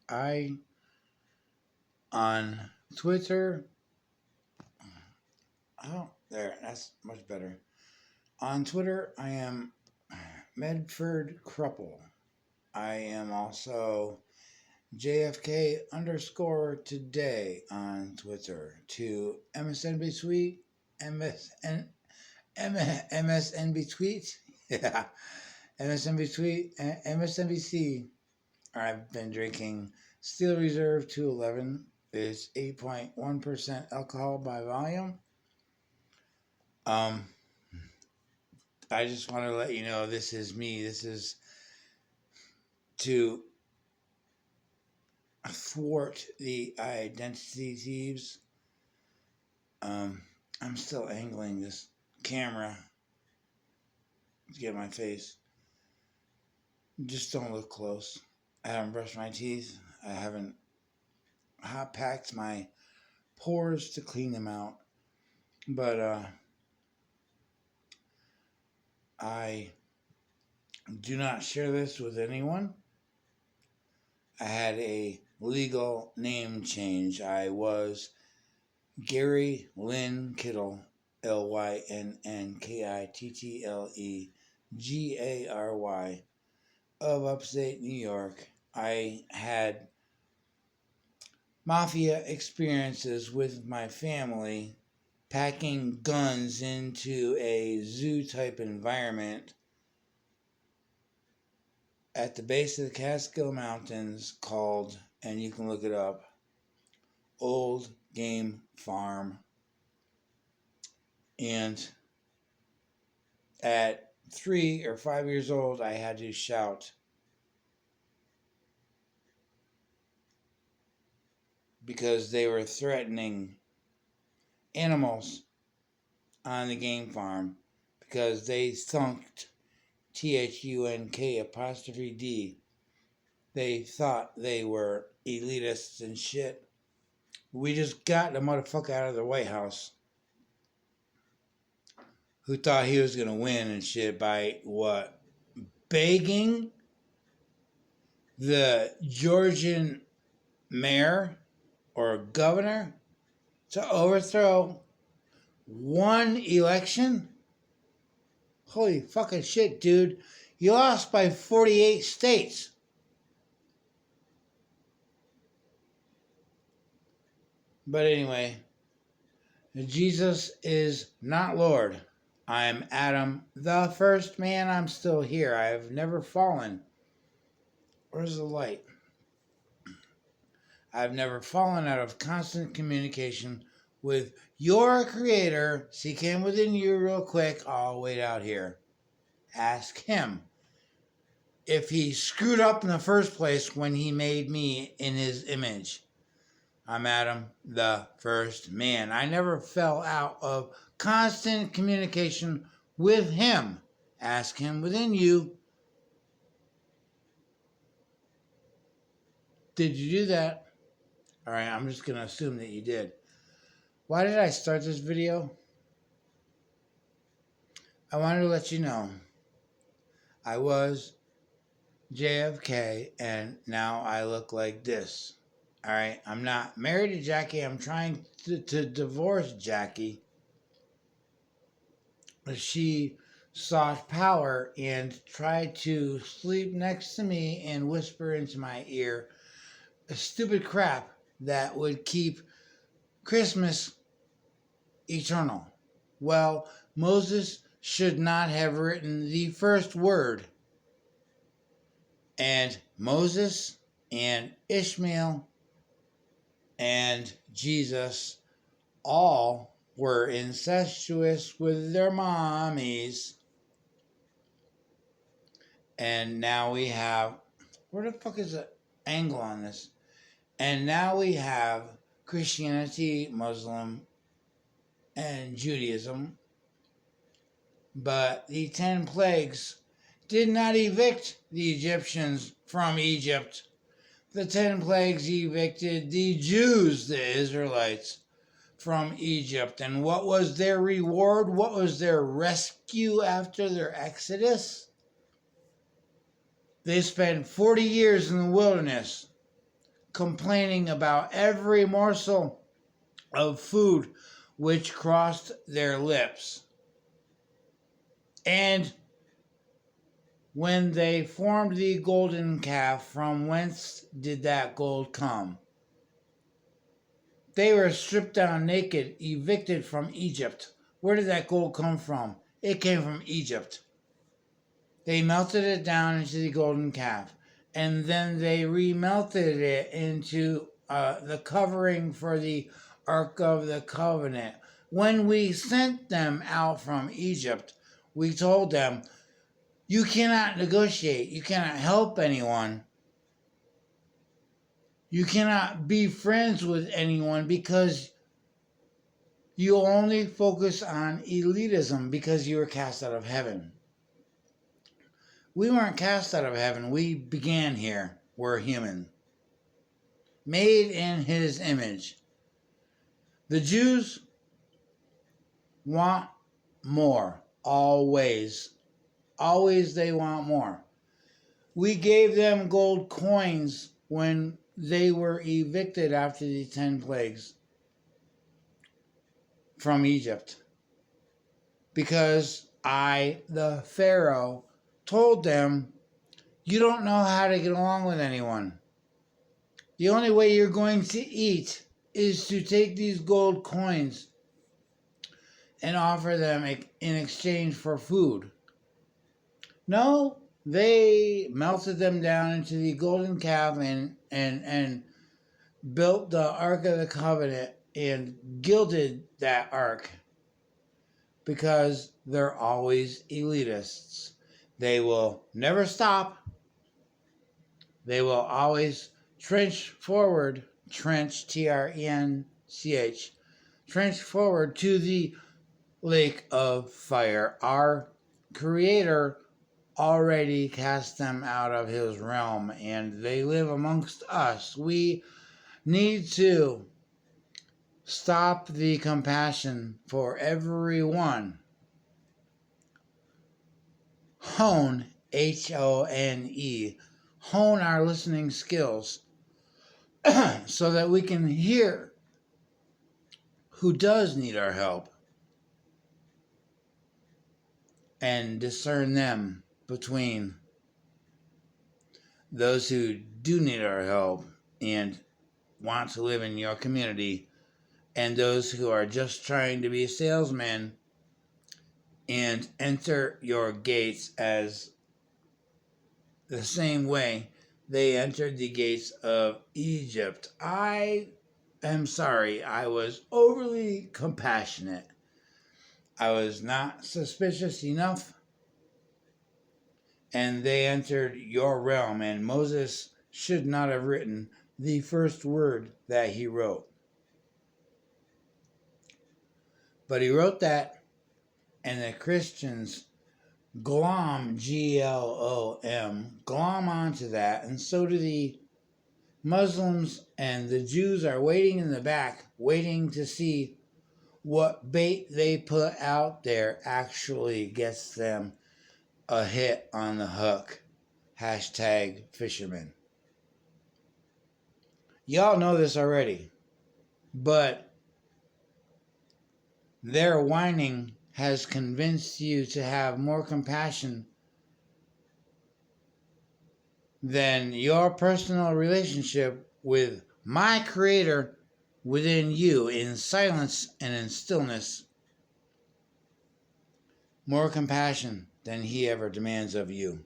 I on Twitter. Oh, there. That's much better. On Twitter, I am Medford Crupple. I am also JFK underscore today on Twitter to MSNB Tweet, MSN, MSNB Tweet, yeah, MSNB Tweet, MSNBC. I've been drinking Steel Reserve 211. It's 8.1% alcohol by volume. Um, I just want to let you know this is me. This is to thwart the identity thieves. I'm still angling this camera to get my face. Just don't look close. I haven't brushed my teeth. I haven't hot packed my pores to clean them out. But I do not share this with anyone. I had a legal name change. I was Gary Lynn Kittle, LynnKittlegary, of upstate New York. I had mafia experiences with my family, packing guns into a zoo type environment at the base of the Catskill Mountains called, and you can look it up, Old Game Farm. And at 3 or 5 years old, I had to shout because they were threatening animals on the game farm because they thunked THUNK''D. They thought they were elitists and shit. We just got the motherfucker out of the White House who thought he was going to win and shit by what? Begging the Georgian mayor or governor to overthrow one election? Holy fucking shit, dude. You lost by 48 states. But anyway, Jesus is not Lord. I'm Adam, the first man. I'm still here. I've never fallen. Where's the light? I've never fallen out of constant communication with your creator. See, came within you real quick. I'll wait out here. Ask him if he screwed up in the first place when he made me in his image. I'm Adam, the first man. I never fell out of constant communication with him. Ask him within you. Did you do that? All right, I'm just going to assume that you did. Why did I start this video? I wanted to let you know I was JFK and now I look like this. All right, I'm not married to Jackie. I'm trying to divorce Jackie. She sought power and tried to sleep next to me and whisper into my ear a stupid crap that would keep Christmas eternal. Well, Moses should not have written the first word. And Moses and Ishmael and Jesus all were incestuous with their mommies. And now we have, where the fuck is the angle on this? And now we have Christianity, Muslim, and Judaism. But the 10 plagues did not evict the Egyptians from Egypt. The 10 plagues evicted the Jews, the Israelites, from Egypt. And what was their reward? What was their rescue after their exodus? They spent 40 years in the wilderness, complaining about every morsel of food which crossed their lips. And when they formed the golden calf, from whence did that gold come? They were stripped down naked, evicted from Egypt. Where did that gold come from? It came from Egypt. They melted it down into the golden calf, and then they remelted it into the covering for the Ark of the Covenant. When we sent them out from Egypt, we told them, you cannot negotiate. You cannot help anyone. You cannot be friends with anyone because you only focus on elitism because you were cast out of heaven. We weren't cast out of heaven. We began here. We're human. Made in his image. The Jews want more. Always. Always they want more. We gave them gold coins when they were evicted after the 10 plagues from Egypt. Because I, the Pharaoh, told them, you don't know how to get along with anyone. The only way you're going to eat is to take these gold coins and offer them in exchange for food. No, they melted them down into the golden calf and built the Ark of the Covenant and gilded that Ark because they're always elitists. They will never stop. They will always trench forward, trench, T-R-E-N-C-H, trench forward to the lake of fire. Our Creator already cast them out of his realm and they live amongst us. We need to stop the compassion for everyone. Hone, H-O-N-E, hone our listening skills so that we can hear who does need our help and discern them between those who do need our help and want to live in your community and those who are just trying to be salesmen and enter your gates as the same way they entered the gates of Egypt. I am sorry, I was overly compassionate. I was not suspicious enough. And they entered your realm, and Moses should not have written the first word that he wrote. But he wrote that, and the Christians glom, G-L-O-M, glom onto that, and so do the Muslims, and the Jews are waiting in the back, waiting to see what bait they put out there actually gets them a hit on the hook. Hashtag fisherman. Y'all know this already, but their whining has convinced you to have more compassion than your personal relationship with my Creator within you in silence and in stillness. More compassion than he ever demands of you.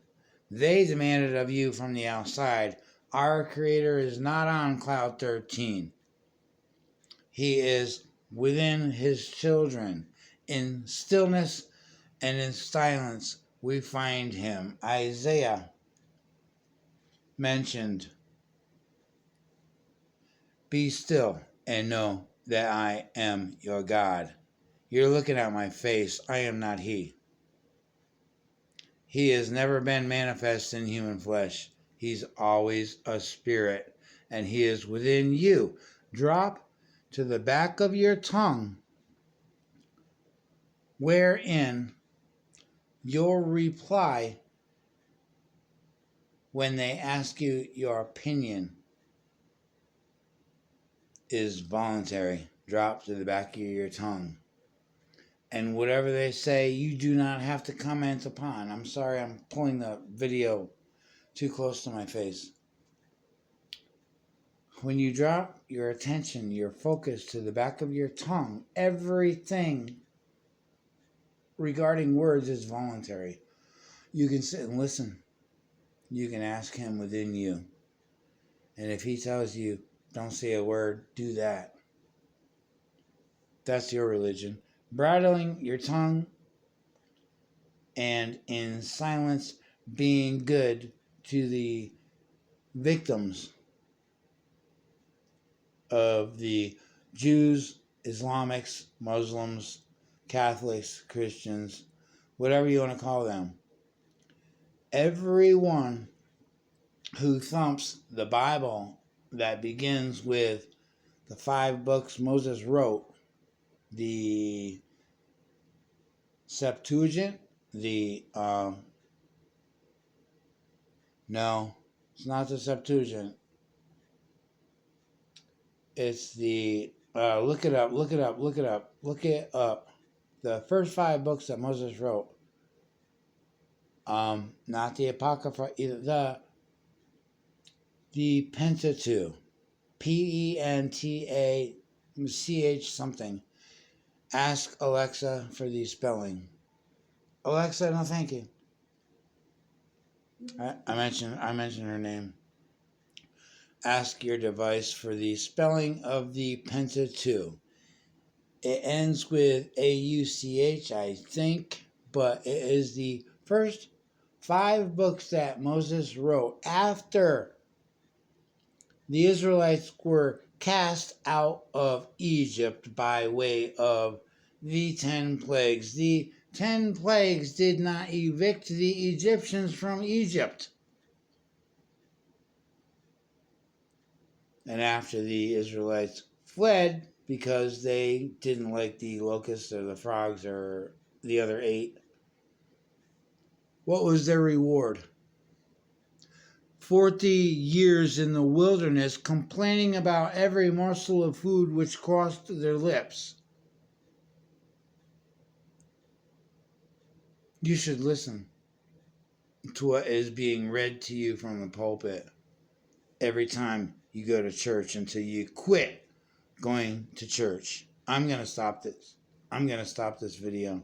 They demanded of you from the outside. Our Creator is not on cloud 13. He is within his children. In stillness and in silence we find him. Isaiah mentioned, be still and know that I am your God. You're looking at my face. I am not he. He has never been manifest in human flesh. He's always a spirit, and he is within you. Drop to the back of your tongue, wherein your reply when they ask you your opinion is voluntary. Drop to the back of your tongue. And whatever they say, you do not have to comment upon. I'm sorry, I'm pulling the video too close to my face. When you drop your attention, your focus to the back of your tongue, everything regarding words is voluntary. You can sit and listen. You can ask him within you. And if he tells you, don't say a word, do that. That's your religion. Bridling your tongue and in silence being good to the victims of the Jews, Islamics, Muslims, Catholics, Christians, whatever you want to call them. Everyone who thumps the Bible that begins with the 5 books Moses wrote, the Septuagint, no, it's not the Septuagint. It's the, look it up. The first 5 books that Moses wrote. Not the Apocrypha, either the Pentateuch. Pentach something. Ask Alexa for the spelling. Alexa, no thank you. I mentioned her name. Ask your device for the spelling of the Pentateuch. It ends with AUCH, I think, but it is the first 5 books that Moses wrote after the Israelites were cast out of Egypt by way of the 10 plagues. The 10 plagues did not evict the Egyptians from Egypt. And after the Israelites fled because they didn't like the locusts or the frogs or the other 8, what was their reward? 40 years in the wilderness complaining about every morsel of food which crossed their lips. You should listen to what is being read to you from the pulpit every time you go to church until you quit going to church. I'm going to stop this. I'm going to stop this video.